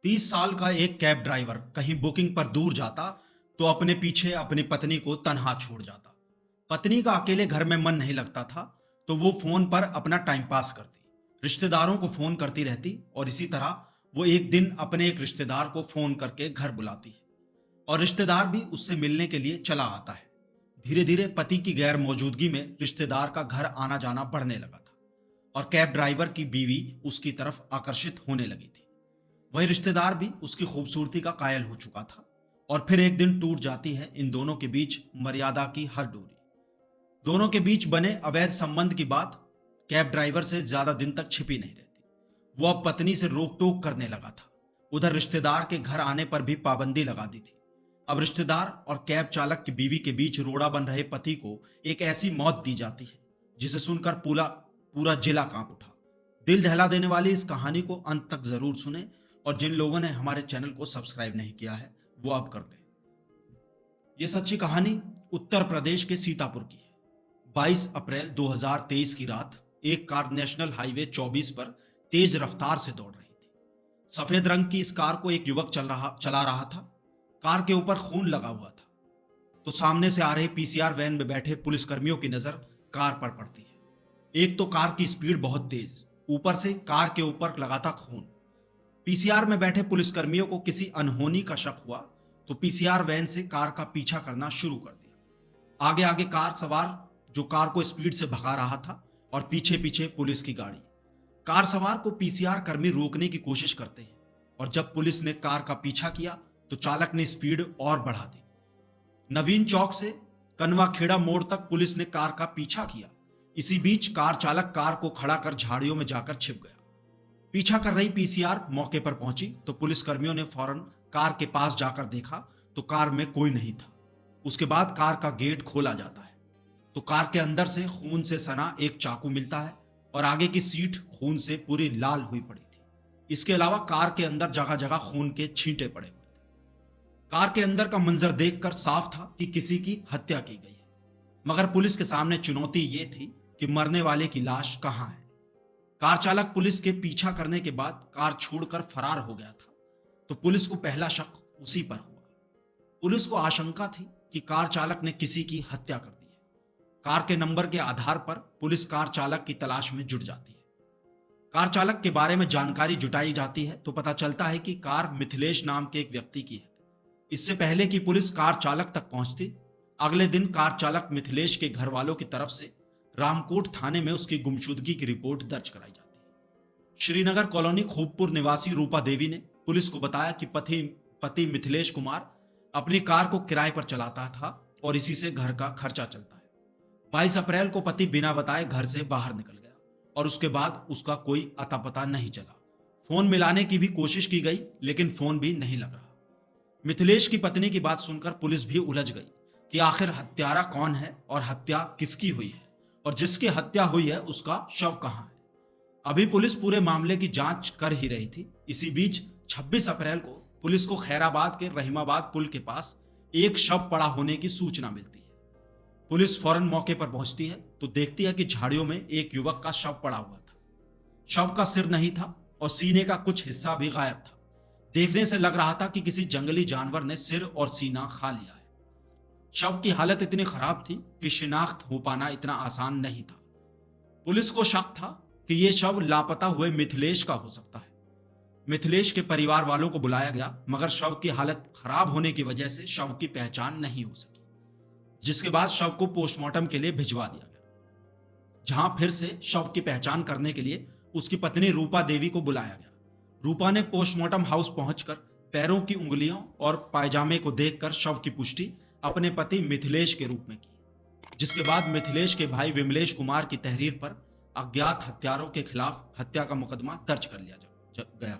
30 साल का एक कैब ड्राइवर कहीं बुकिंग पर दूर जाता तो अपने पीछे अपनी पत्नी को तनहा छोड़ जाता। पत्नी का अकेले घर में मन नहीं लगता था, तो वो फोन पर अपना टाइम पास करती, रिश्तेदारों को फोन करती रहती और इसी तरह वो एक दिन अपने एक रिश्तेदार को फोन करके घर बुलाती है और रिश्तेदार भी उससे मिलने के लिए चला आता है। धीरे धीरे पति की गैर मौजूदगी में रिश्तेदार का घर आना जाना बढ़ने लगा था और कैब ड्राइवर की बीवी उसकी तरफ आकर्षित होने लगी थी। वही रिश्तेदार भी उसकी खूबसूरती का कायल हो चुका था और फिर एक दिन टूट जाती है इन दोनों के बीच मर्यादा की हर डोरी। दोनों के बीच बने अवैध संबंध की बात कैब ड्राइवर से ज्यादा दिन तक छिपी नहीं रहती। वो अब पत्नी से रोक टोक करने लगा था। उधर रिश्तेदार के घर आने पर भी पाबंदी लगा दी थी। अब रिश्तेदार और कैब चालक की बीवी के बीच रोड़ा बन रहे पति को एक ऐसी मौत दी जाती है जिसे सुनकर पूरा पूरा जिला कांप उठा। दिल दहला देने वाली इस कहानी को अंत तक जरूर सुने और जिन लोगों ने हमारे चैनल को सब्सक्राइब नहीं किया है वो अब कर दें। ये सच्ची कहानी उत्तर प्रदेश के सीतापुर की है। 22 अप्रैल 2023 की रात एक कार नेशनल हाईवे 24 पर तेज रफ्तार से दौड़ रही थी। सफेद रंग की इस कार को एक युवक चला रहा था। कार के ऊपर खून लगा हुआ था। तो सामने से आ रहे पीसीआर वैन में बैठे पुलिसकर्मियों की नजर कार पर पड़ती है। एक तो कार की स्पीड बहुत तेज, ऊपर से कार के ऊपर लगा था खून। पीसीआर में बैठे पुलिसकर्मियों को किसी अनहोनी का शक हुआ तो पीसीआर वैन से कार का पीछा करना शुरू कर दिया। आगे आगे कार सवार जो कार को स्पीड से भगा रहा था और पीछे पीछे पुलिस की गाड़ी। कार सवार को पीसीआर कर्मी रोकने की कोशिश करते हैं और जब पुलिस ने कार का पीछा किया तो चालक ने स्पीड और बढ़ा दी। नवीन चौक से कनवा खेड़ा मोड़ तक पुलिस ने कार का पीछा किया। इसी बीच कार चालक कार को खड़ा कर झाड़ियों में जाकर छिप गया। पीछा कर रही पीसीआर मौके पर पहुंची तो पुलिसकर्मियों ने फौरन कार के पास जाकर देखा तो कार में कोई नहीं था। उसके बाद कार का गेट खोला जाता है तो कार के अंदर से खून से सना एक चाकू मिलता है और आगे की सीट खून से पूरी लाल हुई पड़ी थी। इसके अलावा कार के अंदर जगह जगह खून के छींटे पड़े हुए थे। कार के अंदर का मंजर देखकर साफ था कि किसी की हत्या की गई है, मगर पुलिस के सामने चुनौती ये थी कि मरने वाले की लाश कहां है। कार चालक पुलिस के पीछा करने के बाद कार छोड़कर फरार हो गया था तो पुलिस को पहला शक उसी पर हुआ। पुलिस को आशंका थी कि कार चालक ने किसी की हत्या कर दी है। कार के नंबर के आधार पर पुलिस कार चालक की तलाश में जुट जाती है। कार चालक के बारे में जानकारी जुटाई जाती है तो पता चलता है कि कार मिथिलेश नाम के एक व्यक्ति की है। इससे पहले कि पुलिस कार चालक तक पहुंचती, अगले दिन कार चालक मिथिलेश के घर वालों की तरफ से रामकोट थाने में उसकी गुमशुदगी की रिपोर्ट दर्ज कराई जाती है। श्रीनगर कॉलोनी खूबपुर निवासी रूपा देवी ने पुलिस को बताया कि पति मिथिलेश कुमार अपनी कार को किराए पर चलाता था और इसी से घर का खर्चा चलता है। 22 अप्रैल को पति बिना बताए घर से बाहर निकल गया और उसके बाद उसका कोई अता पता नहीं चला। फोन मिलाने की भी कोशिश की गई लेकिन फोन भी नहीं लग रहा। मिथिलेश की पत्नी की बात सुनकर पुलिस भी उलझ गई कि आखिर हत्यारा कौन है और हत्या किसकी हुई है और जिसकी हत्या हुई है उसका शव कहां है। अभी पुलिस पूरे मामले की जांच कर ही रही थी। इसी बीच 26 अप्रैल को पुलिस को खैराबाद के रहीमाबाद पुल के पास एक शव पड़ा होने की सूचना मिलती है। पुलिस फौरन मौके पर पहुंचती है तो देखती है कि झाड़ियों में एक युवक का शव पड़ा हुआ था। शव का सिर नहीं था और सीने का कुछ हिस्सा भी गायब था। देखने से लग रहा था कि किसी जंगली जानवर ने सिर और सीना खा लिया है। शव की हालत इतनी खराब थी कि शिनाख्त हो पाना इतना आसान नहीं था। पुलिस को शक था कि यह शव लापता हुए मिथिलेश का हो सकता है। मिथिलेश के परिवार वालों को बुलाया गया मगर शव की हालत खराब होने की वजह से शव की पहचान नहीं हो सकी, जिसके बाद शव को पोस्टमार्टम के लिए भिजवा दिया गया, जहां फिर से शव की पहचान करने के लिए उसकी पत्नी रूपा देवी को बुलाया गया। रूपा ने पोस्टमार्टम हाउस पहुंचकर पैरों की उंगलियों और पायजामे को देखकर शव की पुष्टि अपने पति मिथिलेश के रूप में की, जिसके बाद मिथिलेश के भाई विमलेश कुमार की तहरीर पर अज्ञात हत्यारों के खिलाफ हत्या का मुकदमा दर्ज कर लिया गया।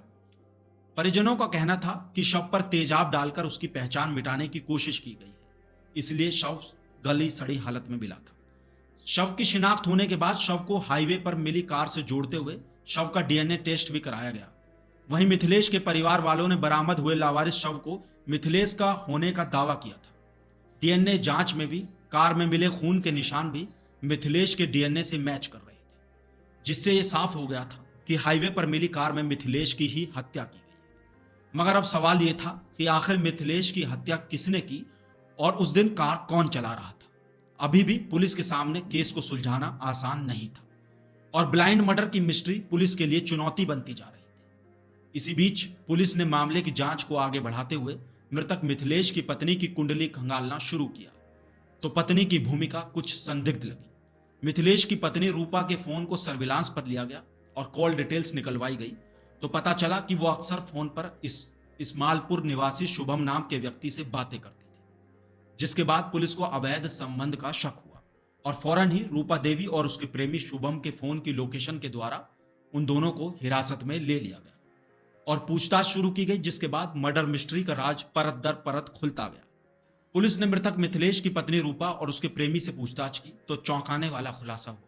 परिजनों का कहना था कि शव पर तेजाब डालकर उसकी पहचान मिटाने की कोशिश की गई है, इसलिए शव गली सड़ी हालत में मिला था। शव की शिनाख्त होने के बाद शव को हाईवे पर मिली कार से जोड़ते हुए शव का डीएनए टेस्ट भी कराया गया। वहीं मिथिलेश के परिवार वालों ने बरामद हुए लावारिस शव को मिथिलेश का होने का दावा किया था। डीएनए जांच में भी कार में मिले खून के निशान भी मिथिलेश के डीएनए से मैच कर रहे थे, जिससे यह साफ हो गया था कि हाईवे पर मिली कार में मिथिलेश की ही हत्या की गई। मगर अब सवाल यह था कि आखिर मिथिलेश की हत्या किसने की और उस दिन कार कौन चला रहा था। अभी भी पुलिस के सामने केस को सुलझाना आसान नहीं था और ब्लाइंड मर्डर की मिस्ट्री पुलिस के लिए चुनौती बनती जा रही थी। इसी बीच पुलिस ने मामले की जांच को आगे बढ़ाते हुए मृतक मिथिलेश की पत्नी की कुंडली खंगालना शुरू किया तो पत्नी की भूमिका कुछ संदिग्ध लगी। मिथिलेश की पत्नी रूपा के फोन को सर्विलांस पर लिया गया और कॉल डिटेल्स निकलवाई गई तो पता चला कि वो अक्सर फोन पर इस्मालपुर निवासी शुभम नाम के व्यक्ति से बातें करती थी, जिसके बाद पुलिस को अवैध संबंध का शक हुआ और फौरन ही रूपा देवी और उसके प्रेमी शुभम के फोन की लोकेशन के द्वारा उन दोनों को हिरासत में ले लिया गया और पूछताछ शुरू की गई, जिसके बाद मर्डर मिस्ट्री का राज परत दर परत खुलता गया। पुलिस ने मृतक मिथिलेश की पत्नी रूपा और उसके प्रेमी से पूछताछ की तो चौंकाने वाला खुलासा हुआ।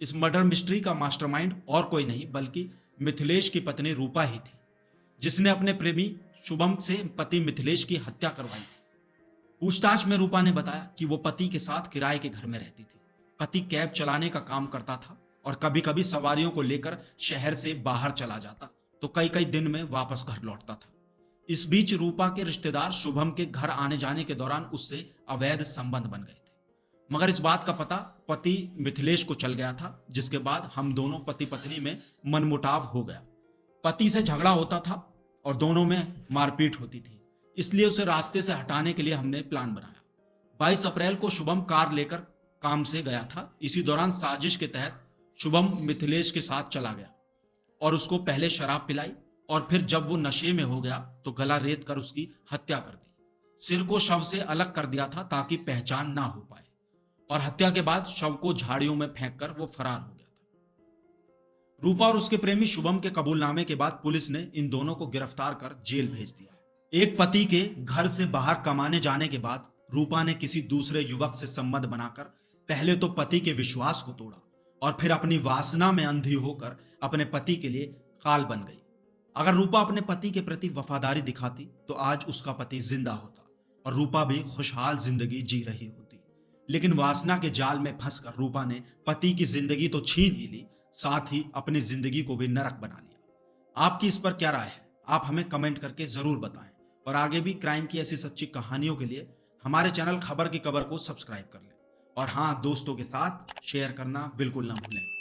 इस मर्डर मिस्ट्री का मास्टरमाइंड और कोई नहीं बल्कि मिथिलेश की पत्नी रूपा ही थी, जिसने अपने प्रेमी शुभम से पति मिथिलेश की हत्या करवाई थी। पूछताछ में रूपा ने बताया कि वो पति के साथ किराए के घर में रहती थी। पति कैब चलाने का काम करता था और कभी कभी सवारियों को लेकर शहर से बाहर चला जाता तो कई कई दिन में वापस घर लौटता था। इस बीच रूपा के रिश्तेदार शुभम के घर आने जाने के दौरान उससे अवैध संबंध बन गए थे, मगर इस बात का पता पति मिथिलेश को चल गया था, जिसके बाद हम दोनों पति पत्नी में मनमुटाव हो गया। पति से झगड़ा होता था और दोनों में मारपीट होती थी, इसलिए उसे रास्ते से हटाने के लिए हमने प्लान बनाया। 22 अप्रैल को शुभम कार लेकर काम से गया था। इसी दौरान साजिश के तहत शुभम मिथिलेश के साथ चला गया और उसको पहले शराब पिलाई और फिर जब वो नशे में हो गया तो गला रेत कर उसकी हत्या कर दी। सिर को शव से अलग कर दिया था ताकि पहचान ना हो पाए और हत्या के बाद शव को झाड़ियों में फेंककर वो फरार हो गया था। रूपा और उसके प्रेमी शुभम के कबूलनामे के बाद पुलिस ने इन दोनों को गिरफ्तार कर जेल भेज दिया। एक पति के घर से बाहर कमाने जाने के बाद रूपा ने किसी दूसरे युवक से संबंध बनाकर पहले तो पति के विश्वास को तोड़ा और फिर अपनी वासना में अंधी होकर अपने पति के लिए काल बन गई। अगर रूपा अपने पति के प्रति वफादारी दिखाती तो आज उसका पति जिंदा होता और रूपा भी खुशहाल जिंदगी जी रही होती, लेकिन वासना के जाल में फंसकर रूपा ने पति की जिंदगी तो छीन ही ली, साथ ही अपनी जिंदगी को भी नरक बना लिया। आपकी इस पर क्या राय है? आप हमें कमेंट करके जरूर बताएं और आगे भी क्राइम की ऐसी सच्ची कहानियों के लिए हमारे चैनल खबर की कबर को सब्सक्राइब कर लें और हाँ, दोस्तों के साथ शेयर करना बिल्कुल ना भूलें।